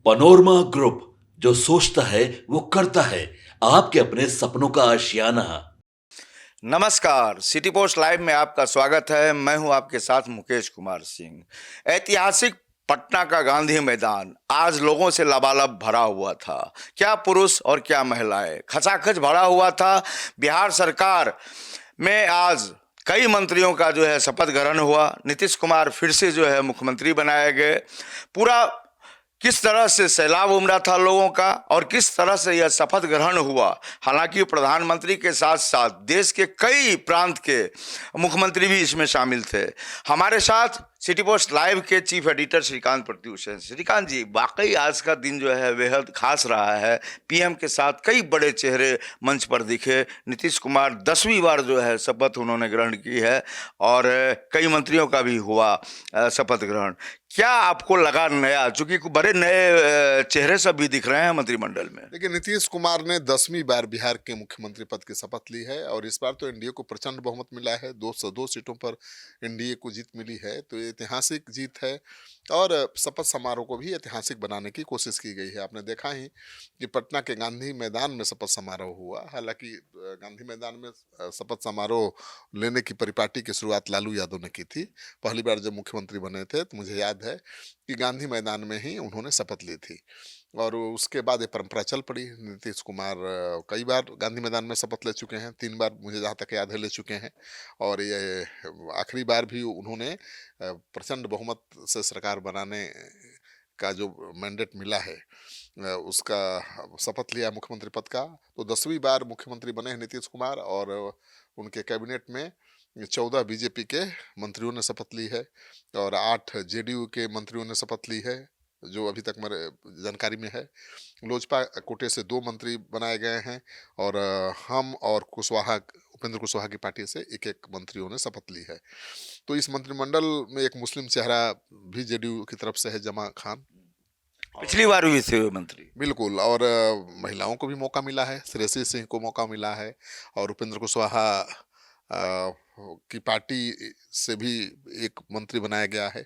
Panorama group, जो सोचता है वो करता है। आपके अपने सपनों का आशियाना। नमस्कार, सिटी पोस्ट लाइव में आपका स्वागत है। मैं हूं आपके साथ मुकेश कुमार सिंह। ऐतिहासिक पटना का गांधी मैदान आज लोगों से लबालब भरा हुआ था। क्या पुरुष और क्या महिलाएं, खचाखच भरा हुआ था। बिहार सरकार में आज कई मंत्रियों का जो है शपथ ग्रहण हुआ। नीतीश कुमार फिर से जो है मुख्यमंत्री बनाए गए। पूरा किस तरह से सैलाब उमड़ा था लोगों का और किस तरह से यह शपथ ग्रहण हुआ। हालांकि प्रधानमंत्री के साथ साथ देश के कई प्रांत के मुख्यमंत्री भी इसमें शामिल थे। हमारे साथ सिटी पोस्ट लाइव के चीफ एडिटर श्रीकांत प्रत्युष हैं। श्रीकांत जी, वाकई आज का दिन जो है बेहद खास रहा है। पीएम के साथ कई बड़े चेहरे मंच पर दिखे। नीतीश कुमार 10वीं बार जो है शपथ उन्होंने ग्रहण की है और कई मंत्रियों का भी हुआ शपथ ग्रहण। क्या आपको लगा नया, चूंकि बड़े नए चेहरे सब भी दिख रहे हैं मंत्रिमंडल में? देखिए, नीतीश कुमार ने 10वीं बार बिहार के मुख्यमंत्री पद की शपथ ली है और इस बार तो एनडीए को प्रचंड बहुमत मिला है। 202 सीटों पर एनडीए को जीत मिली है, तो ये ऐतिहासिक जीत है। और शपथ समारोह को भी ऐतिहासिक बनाने की कोशिश की गई है। आपने देखा ही कि पटना के गांधी मैदान में शपथ समारोह हुआ। हालांकि गांधी मैदान में शपथ समारोह लेने की परिपाटी की शुरुआत लालू यादव ने की थी। पहली बार जब मुख्यमंत्री बने थे तो मुझे याद है कि गांधी मैदान में ही उन्होंने शपथ ली थी और उसके बाद ये परंपरा चल पड़ी। नीतीश कुमार कई बार गांधी मैदान में शपथ ले चुके हैं, 3 बार मुझे जहाँ तक याद है ले चुके हैं। और ये आखिरी बार भी उन्होंने प्रचंड बहुमत से सरकार बनाने का जो मैंडेट मिला है उसका शपथ लिया मुख्यमंत्री पद का। तो 10वीं बार मुख्यमंत्री बने हैं नीतीश कुमार और उनके कैबिनेट में 14 बीजेपी के मंत्रियों ने शपथ ली है और 8 जेडीयू के मंत्रियों ने शपथ ली है, जो अभी तक मेरे जानकारी में है। लोजपा कोटे से 2 मंत्री बनाए गए हैं और हम और कुशवाहा, उपेंद्र कुशवाहा की पार्टी से एक मंत्रियों ने शपथ ली है। तो इस मंत्रिमंडल में एक मुस्लिम चेहरा भी जेडीयू की तरफ से है, जमा खान। पिछली बार भी थे वो मंत्री। बिल्कुल। और महिलाओं को भी मौका मिला है, श्रेयसी सिंह को मौका मिला है और उपेंद्र कुशवाहा की पार्टी से भी एक मंत्री बनाया गया है।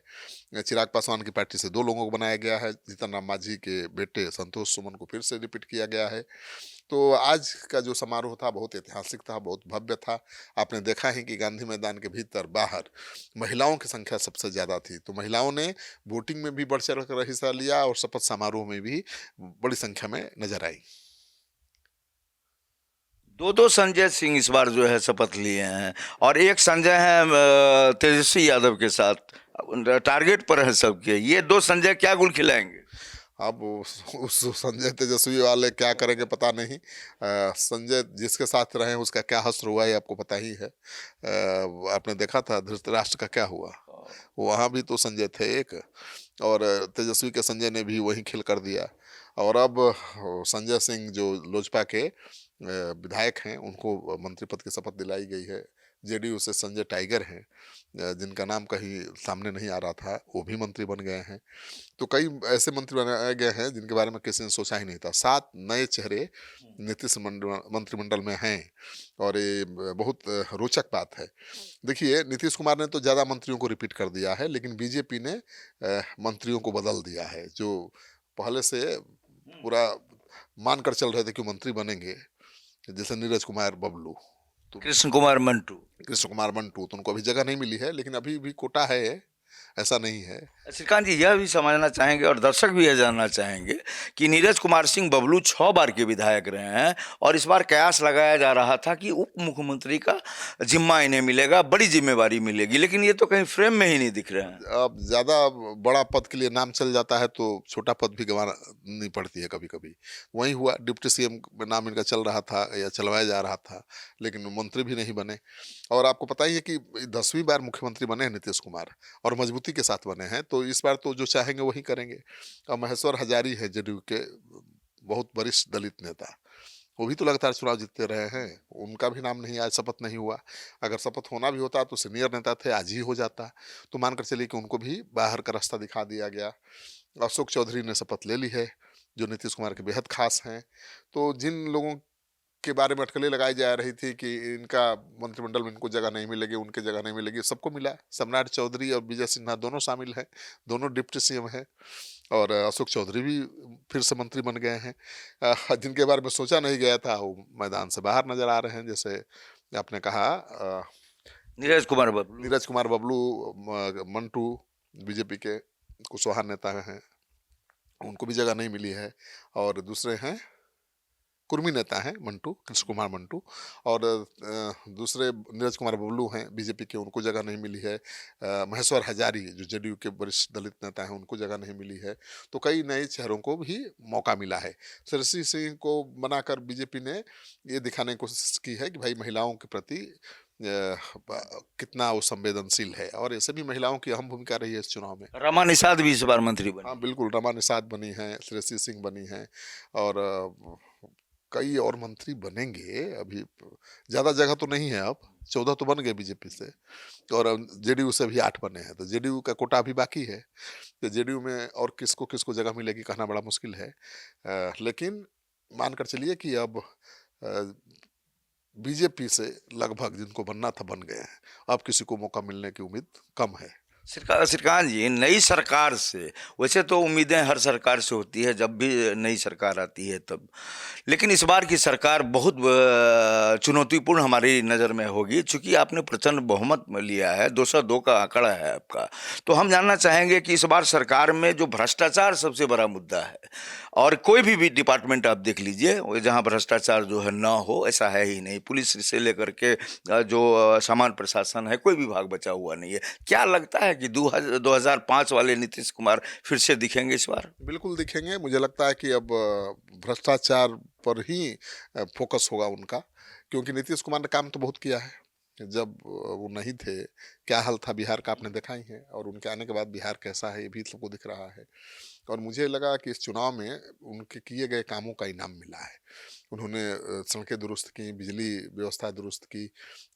चिराग पासवान की पार्टी से 2 लोगों को बनाया गया है। जीतन राम मांझी के बेटे संतोष सुमन को फिर से रिपीट किया गया है। तो आज का जो समारोह था बहुत ऐतिहासिक था, बहुत भव्य था। आपने देखा है कि गांधी मैदान के भीतर बाहर महिलाओं की संख्या सबसे ज़्यादा थी। तो महिलाओं ने वोटिंग में भी बढ़ चढ़ कर हिस्सा लिया और शपथ समारोह में भी बड़ी संख्या में नजर आई। 2 संजय सिंह इस बार जो है शपथ लिए हैं और एक संजय है तेजस्वी यादव के साथ। टारगेट पर है सबके। ये 2 संजय क्या गुल खिलाएंगे? अब उस संजय तेजस्वी वाले क्या करेंगे पता नहीं। संजय जिसके साथ रहे उसका क्या हश्र हुआ है आपको पता ही है। आपने देखा था धृतराष्ट्र का क्या हुआ, वहाँ भी तो संजय थे एक, और तेजस्वी के संजय ने भी वही खेल कर दिया। और अब संजय सिंह जो लोजपा के विधायक हैं उनको मंत्री पद की शपथ दिलाई गई है। जेडीयू से संजय टाइगर हैं, जिनका नाम कहीं सामने नहीं आ रहा था, वो भी मंत्री बन गए हैं। तो कई ऐसे मंत्री बनाए गए हैं जिनके बारे में किसी ने सोचा ही नहीं था। 7 नए चेहरे नीतीश मंत्रिमंडल में हैं और ये बहुत रोचक बात है। देखिए, नीतीश कुमार ने तो ज़्यादा मंत्रियों को रिपीट कर दिया है, लेकिन बीजेपी ने मंत्रियों को बदल दिया है। जो पहले से पूरा मान कर चल रहे थे कि मंत्री बनेंगे, जैसे नीरज कुमार बबलू, तो कृष्ण कुमार मंटू। कृष्ण कुमार मंटू, तो उनको अभी जगह नहीं मिली है, लेकिन अभी भी कोटा है, ऐसा नहीं है। श्रीकांत जी, यह भी समझना चाहेंगे और दर्शक भी यह जानना चाहेंगे कि नीरज कुमार सिंह बबलू 6 बार के विधायक रहे हैं और इस बार कयास लगाया जा रहा था कि उप मुख्यमंत्री का जिम्मा इन्हें मिलेगा, बड़ी जिम्मेवारी मिलेगी, लेकिन ये तो कहीं फ्रेम में ही नहीं दिख रहे हैं। अब ज़्यादा बड़ा पद के लिए नाम चल जाता है तो छोटा पद भी गंवानी पड़ती है कभी कभी। वही हुआ, डिप्टी सीएम में नाम इनका चल रहा था या चलवाया जा रहा था, लेकिन मंत्री भी नहीं बने। और आपको पता ही है कि 10वीं बार मुख्यमंत्री बने हैं नीतीश कुमार और मजबूती के साथ बने हैं, तो इस बार तो जो चाहेंगे वही करेंगे। और महेश्वर हजारी है जेडीयू के बहुत वरिष्ठ दलित नेता, वो भी तो लगातार चुनाव जीतते रहे हैं, उनका भी नाम नहीं, आज शपथ नहीं हुआ। अगर शपथ होना भी होता तो सीनियर नेता थे, आज ही हो जाता। तो मानकर चलिए कि उनको भी बाहर का रास्ता दिखा दिया गया। अशोक चौधरी ने शपथ ले ली है, जो नीतीश कुमार के बेहद खास हैं। तो जिन लोगों के बारे में अटकलें लगाई जा रही थी कि इनका मंत्रिमंडल में इनको जगह नहीं मिलेगी, उनके जगह नहीं मिलेगी, सबको मिला। सम्राट चौधरी और विजय सिन्हा दोनों शामिल हैं, दोनों डिप्टी सीएम हैं, और अशोक चौधरी भी फिर से मंत्री बन गए हैं। जिनके बारे में सोचा नहीं गया था वो मैदान से बाहर नजर आ रहे हैं। जैसे आपने कहा नीरज कुमार बबलू। नीरज कुमार बबलू, मंटू, बीजेपी के कुशवाहा नेता हैं, उनको भी जगह नहीं मिली है। और दूसरे हैं कुर्मी नेता हैं मंटू, कृष्ण कुमार मंटू, और दूसरे नीरज कुमार बबलू हैं बीजेपी के, उनको जगह नहीं मिली है। महेश्वर हजारी जो जेडीयू के वरिष्ठ दलित नेता हैं, उनको जगह नहीं मिली है। तो कई नए चेहरों को भी मौका मिला है। श्रेयसी सिंह को बनाकर बीजेपी ने ये दिखाने की कोशिश की है कि भाई महिलाओं के प्रति कितना वो संवेदनशील है, और ऐसे भी महिलाओं की अहम भूमिका रही है इस चुनाव में। रमा निषाद भी इस बार मंत्री बने। हाँ बिल्कुल, रमा निषाद बनी हैं, श्रेयसी सिंह बनी हैं, और कई और मंत्री बनेंगे। अभी ज़्यादा जगह तो नहीं है, अब 14 तो बन गए बीजेपी से, और जेडीयू से भी 8 बने हैं, तो जेडीयू का कोटा अभी बाकी है। तो जेडीयू में और किसको किसको जगह मिलेगी कहना बड़ा मुश्किल है। लेकिन मानकर चलिए कि अब बीजेपी से लगभग जिनको बनना था बन गए हैं, अब किसी को मौका मिलने की उम्मीद कम है। श्रीकांत जी, नई सरकार से, वैसे तो उम्मीदें हर सरकार से होती है जब भी नई सरकार आती है तब, लेकिन इस बार की सरकार बहुत चुनौतीपूर्ण हमारी नज़र में होगी। चूंकि आपने प्रचंड बहुमत में लिया है, 202 का आंकड़ा है आपका, तो हम जानना चाहेंगे कि इस बार सरकार में जो भ्रष्टाचार सबसे बड़ा मुद्दा है, और कोई भी डिपार्टमेंट आप देख लीजिए जहाँ भ्रष्टाचार जो है ना हो, ऐसा है ही नहीं। पुलिस से लेकर के जो सामान्य प्रशासन है, कोई विभाग बचा हुआ नहीं है। क्या लगता है कि 2005 वाले नीतीश कुमार फिर से दिखेंगे इस बार? बिल्कुल दिखेंगे। मुझे लगता है कि अब भ्रष्टाचार पर ही फोकस होगा उनका, क्योंकि नीतीश कुमार ने काम तो बहुत किया है। जब वो नहीं थे, क्या हाल था बिहार का आपने देखा ही है, और उनके आने के बाद बिहार कैसा है ये भी सबको दिख रहा है। और मुझे लगा कि इस चुनाव में उनके किए गए कामों का इनाम मिला है। उन्होंने सड़कें दुरुस्त की, बिजली व्यवस्था दुरुस्त की,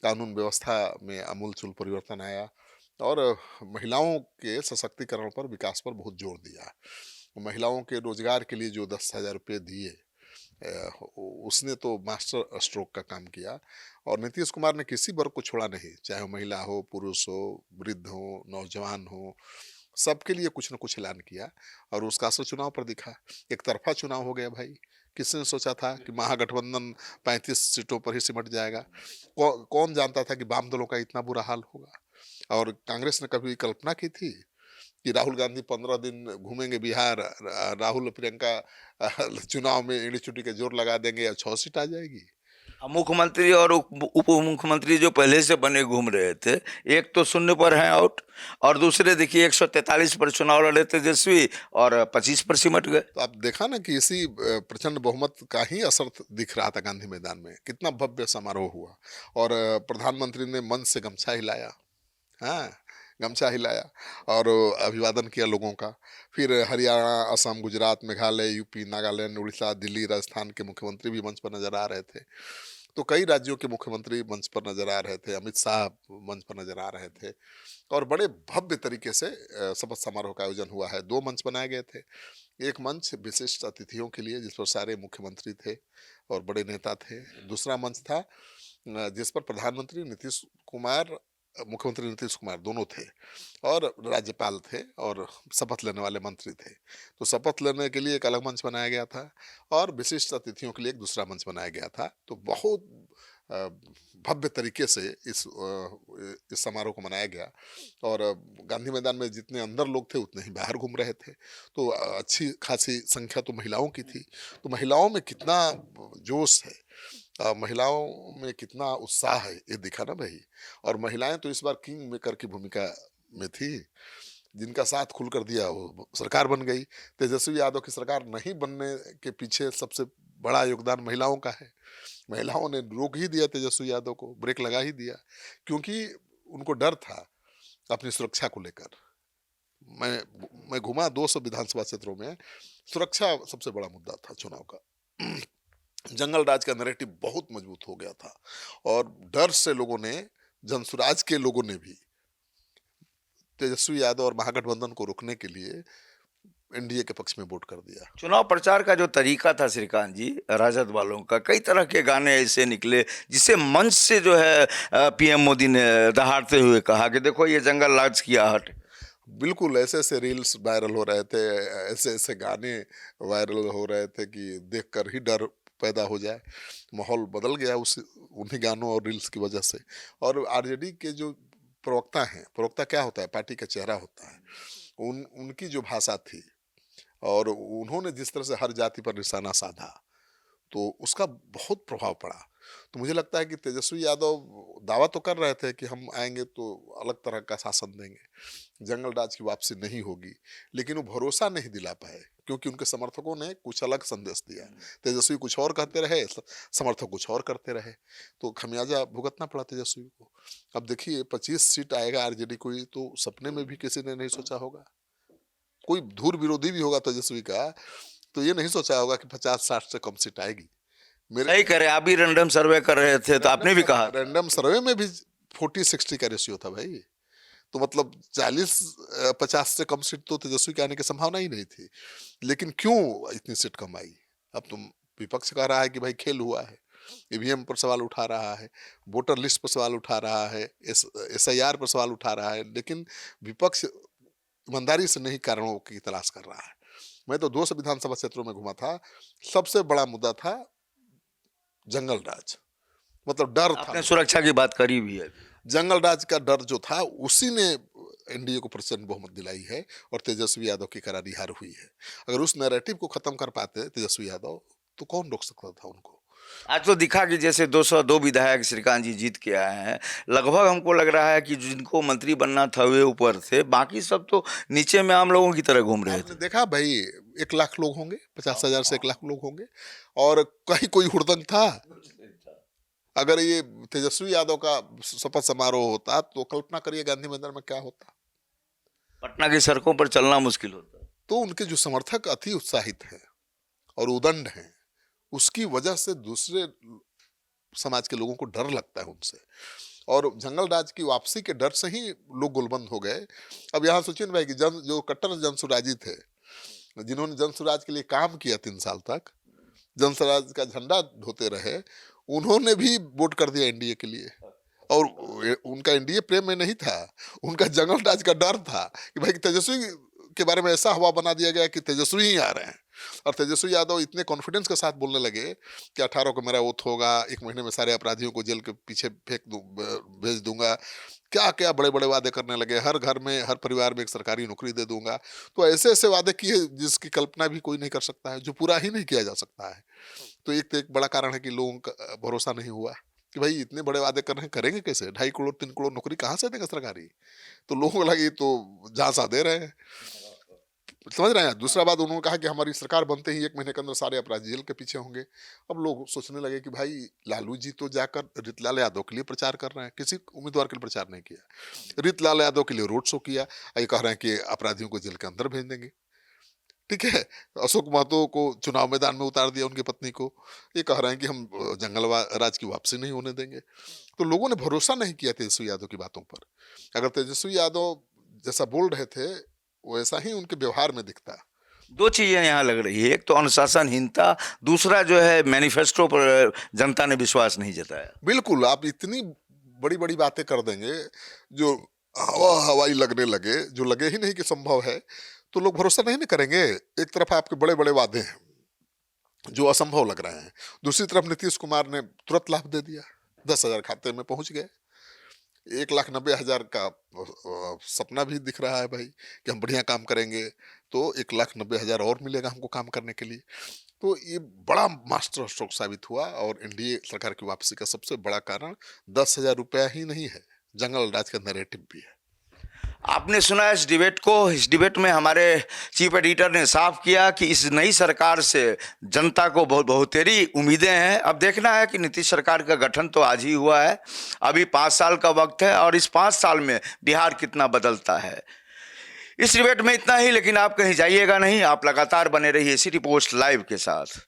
कानून व्यवस्था में आमूलचूल परिवर्तन आया, और महिलाओं के सशक्तिकरण पर, विकास पर बहुत जोर दिया। महिलाओं के रोजगार के लिए जो 10,000 रुपये दिए, उसने तो मास्टर स्ट्रोक का काम किया। और नीतीश कुमार ने किसी वर्ग को छोड़ा नहीं, चाहे वो महिला हो, पुरुष हो, वृद्ध हो, नौजवान हो, सबके लिए कुछ न कुछ ऐलान किया, और उसका असर चुनाव पर दिखा। एक तरफा चुनाव हो गया भाई। किसने सोचा था कि महागठबंधन 35 सीटों पर ही सिमट जाएगा? कौन जानता था कि वाम दलों का इतना बुरा हाल होगा? और कांग्रेस ने कभी कल्पना की थी कि राहुल गांधी 15 दिन घूमेंगे बिहार, राहुल प्रियंका चुनाव में एड़ी चुटी के जोर लगा देंगे और 6 सीट आ जाएगी? मुख्यमंत्री और उप मुख्यमंत्री जो पहले से बने घूम रहे थे, एक तो शून्य पर हैं आउट, और दूसरे देखिए 143 पर चुनाव लड़े तेजस्वी और 25 पर सिमट गए। तो आप देखा ना कि इसी प्रचंड बहुमत का ही असर दिख रहा था गांधी मैदान में। कितना भव्य समारोह हुआ, और प्रधानमंत्री ने मंच से गमछा हिलाया। हाँ, गमछा हिलाया और अभिवादन किया लोगों का। फिर हरियाणा, असम, गुजरात, मेघालय, यूपी, नागालैंड, उड़ीसा, दिल्ली, राजस्थान के मुख्यमंत्री भी मंच पर नजर आ रहे थे। तो कई राज्यों के मुख्यमंत्री मंच पर नजर आ रहे थे, अमित शाह मंच पर नजर आ रहे थे, और बड़े भव्य तरीके से शपथ समारोह का आयोजन हुआ है। 2 मंच बनाए गए थे। एक मंच विशिष्ट अतिथियों के लिए, जिस पर सारे मुख्यमंत्री थे और बड़े नेता थे। दूसरा मंच था जिस पर प्रधानमंत्री नीतीश कुमार, मुख्यमंत्री नीतीश कुमार दोनों थे, और राज्यपाल थे, और शपथ लेने वाले मंत्री थे। तो शपथ लेने के लिए एक अलग मंच बनाया गया था, और विशिष्ट अतिथियों के लिए एक दूसरा मंच बनाया गया था। तो बहुत भव्य तरीके से इस समारोह को मनाया गया, और गांधी मैदान में जितने अंदर लोग थे उतने ही बाहर घूम रहे थे। तो अच्छी खासी संख्या तो महिलाओं की थी। तो महिलाओं में कितना जोश है, महिलाओं में कितना उत्साह है, ये दिखा ना भाई। और महिलाएं तो इस बार किंग मेकर की भूमिका में थी। जिनका साथ खुलकर दिया वो सरकार बन गई। तेजस्वी यादव की सरकार नहीं बनने के पीछे सबसे बड़ा योगदान महिलाओं का है। महिलाओं ने रोक ही दिया तेजस्वी यादव को, ब्रेक लगा ही दिया, क्योंकि उनको डर था अपनी सुरक्षा को लेकर। मैं घुमा 200 विधानसभा क्षेत्रों में, सुरक्षा सबसे बड़ा मुद्दा था चुनाव का। जंगल राज का नैरेटिव बहुत मजबूत हो गया था, और डर से लोगों ने, जनसुराज के लोगों ने भी तेजस्वी यादव और महागठबंधन को रोकने के लिए एनडीए के पक्ष में वोट कर दिया। चुनाव प्रचार का जो तरीका था श्रीकांत जी, राजद वालों का कई तरह के गाने ऐसे निकले जिसे मंच से जो है पीएम मोदी ने दहाड़ते हुए कहा कि देखो ये जंगल राज की आहट। बिल्कुल ऐसे ऐसे रील्स वायरल हो रहे थे, ऐसे ऐसे गाने वायरल हो रहे थे कि देखकर ही डर पैदा हो जाए। माहौल बदल गया उस उन्हीं गानों और रील्स की वजह से। और आरजेडी के जो प्रवक्ता हैं, प्रवक्ता क्या होता है, पार्टी का चेहरा होता है, उनकी जो भाषा थी और उन्होंने जिस तरह से हर जाति पर निशाना साधा, तो उसका बहुत प्रभाव पड़ा। तो मुझे लगता है कि तेजस्वी यादव दावा तो कर रहे थे कि हम आएंगे तो अलग तरह का शासन देंगे, जंगल राज की वापसी नहीं होगी, लेकिन वो भरोसा नहीं दिला पाए क्योंकि उनके समर्थकों ने कुछ अलग संदेश दिया। तेजस्वी कुछ और कहते रहे, समर्थक कुछ और करते रहे, तो खमियाजा भुगतना पड़ा तेजस्वी को। अब देखिए 25 सीट आएगा आरजेडी को, तो सपने में भी किसी ने नहीं सोचा होगा। कोई धूर विरोधी भी होगा तेजस्वी का तो ये नहीं सोचा होगा कि 50-60 से कम सीट आएगी। सही करे, आप भी रैंडम सर्वे कर रहे थे तो आपने भी कहा रैंडम सर्वे में भी 40-60 का रेशियो था भाई। तो मतलब 40-50 से कम सीट तो तेजस्वी के आने की संभावना ही नहीं थी। लेकिन क्यों इतनी सीट कम आई? अब तुम विपक्ष कह रहा है कि भाई खेल हुआ है, ईवीएम पर सवाल उठा रहा है, वोटर लिस्ट पर सवाल उठा रहा है, SIR पर सवाल उठा रहा है, लेकिन विपक्ष ईमानदारी से नहीं कारणों की तलाश कर रहा है। मैं तो 2 विधानसभा क्षेत्रों में घुमा था, सबसे बड़ा मुद्दा था जंगल राज, मतलब डर था। आपने सुरक्षा की बात करी भी है। जंगल राज का डर जो था उसी ने एनडीए को प्रचंड बहुमत दिलाई है और तेजस्वी यादव की करारी हार हुई है। अगर उस नैरेटिव को खत्म कर पाते तेजस्वी यादव तो कौन रोक सकता था उनको? आज तो दिखा कि जैसे 202 विधायक श्रीकांत जी जीत के आए हैं, लगभग हमको लग रहा है कि जिनको मंत्री बनना था वे ऊपर थे, बाकी सब तो नीचे में आम लोगों की तरह घूम रहे थे। आपने देखा भाई 1 लाख लोग होंगे, 50,000 से 1 लाख लोग होंगे और कहीं कोई हुड़दंग था? अगर ये तेजस्वी यादव का शपथ समारोह होता तो कल्पना करिए गांधी मैदान में क्या होता। पटना की सड़कों पर चलना मुश्किल होता। तो उनके जो समर्थक अति उत्साहित हैं और उदंड हैं, उसकी वजह से दूसरे समाज के लोगों को डर लगता है उनसे, और जंगल राज की वापसी के डर से ही लोग गोलबंद हो गए। अब यहाँ सोचिए भाई कि जो कट्टर जनसुराजी थे, जिन्होंने जनसुराज के लिए काम किया 3 साल तक, जनसुराज का झंडा ढोते रहे, उन्होंने भी वोट कर दिया एनडीए के लिए। और उनका एनडीए प्रेम में नहीं था, उनका जंगल राज का डर था कि भाई तेजस्वी के बारे में ऐसा हवा बना दिया गया कि तेजस्वी ही आ रहे हैं। और तेजस्वी यादव इतने कॉन्फिडेंस के साथ बोलने लगे कि 18 को मेरा ओथ होगा, 1 महीने में सारे अपराधियों को जेल के पीछे भेज दूंगा, क्या क्या बड़े बड़े वादे करने लगे, हर घर में हर परिवार में एक सरकारी नौकरी दे दूंगा। तो ऐसे ऐसे वादे किए जिसकी कल्पना भी कोई नहीं कर सकता है, जो पूरा ही नहीं किया जा सकता है। तो एक बड़ा कारण है कि लोगों का भरोसा नहीं हुआ कि भाई इतने बड़े वादे कर रहे हैं, करेंगे कैसे? 2.5 करोड़ 3 करोड़ नौकरी कहाँ से देंगे सरकारी? तो लोगों को लगे तो झांसा दे रहे हैं, समझ रहे हैं। दूसरा बात, उन्होंने कहा कि हमारी सरकार बनते ही 1 महीने के अंदर सारे अपराधी जेल के पीछे होंगे। अब लोग सोचने लगे कि भाई लालू जी तो जाकर रीतलाल यादव के लिए प्रचार कर रहे हैं, किसी उम्मीदवार के लिए प्रचार नहीं किया। रीतलाल यादव के लिए रोड शो किया, ये कह रहे हैं कि अपराधियों को जेल के अंदर भेज देंगे, ठीक है। अशोक महतो को चुनाव मैदान में उतार दिया, उनकी पत्नी को, ये कह रहे हैं कि हम जंगल राज की वापसी नहीं होने देंगे। तो लोगों ने भरोसा नहीं किया तेजस्वी यादव की बातों पर। अगर तेजस्वी यादव जैसा बोल रहे थे वैसा ही उनके व्यवहार में दिखता। 2 चीजें यहाँ लग रही है, एक तो अनुशासनहीनता, दूसरा जो है मैनिफेस्टो पर जनता ने विश्वास नहीं जताया। बिल्कुल, आप इतनी बड़ी बड़ी बातें कर देंगे जो हवाई लगने लगे, जो लगे ही नहीं कि संभव है, तो लोग भरोसा नहीं करेंगे। एक तरफ आपके बड़े बड़े वादे हैं जो असंभव लग रहे हैं, दूसरी तरफ नीतीश कुमार ने तुरंत लाभ दे दिया, 10,000 खाते में पहुंच गए। 1,90,000 का सपना भी दिख रहा है भाई कि हम बढ़िया काम करेंगे तो 1,90,000 और मिलेगा हमको काम करने के लिए। तो ये बड़ा मास्टर स्ट्रोक साबित हुआ और एनडीए सरकार की वापसी का सबसे बड़ा कारण 10,000 रुपया ही नहीं है, जंगल राज का नैरेटिव भी है। आपने सुना इस डिबेट को? इस डिबेट में हमारे चीफ एडिटर ने साफ किया कि इस नई सरकार से जनता को बहुतेरी उम्मीदें हैं। अब देखना है कि नीतीश सरकार का गठन तो आज ही हुआ है, अभी 5 साल का वक्त है और इस 5 साल में बिहार कितना बदलता है। इस डिबेट में इतना ही, लेकिन आप कहीं जाइएगा नहीं, आप लगातार बने रहिए सिटी पोस्ट लाइव के साथ।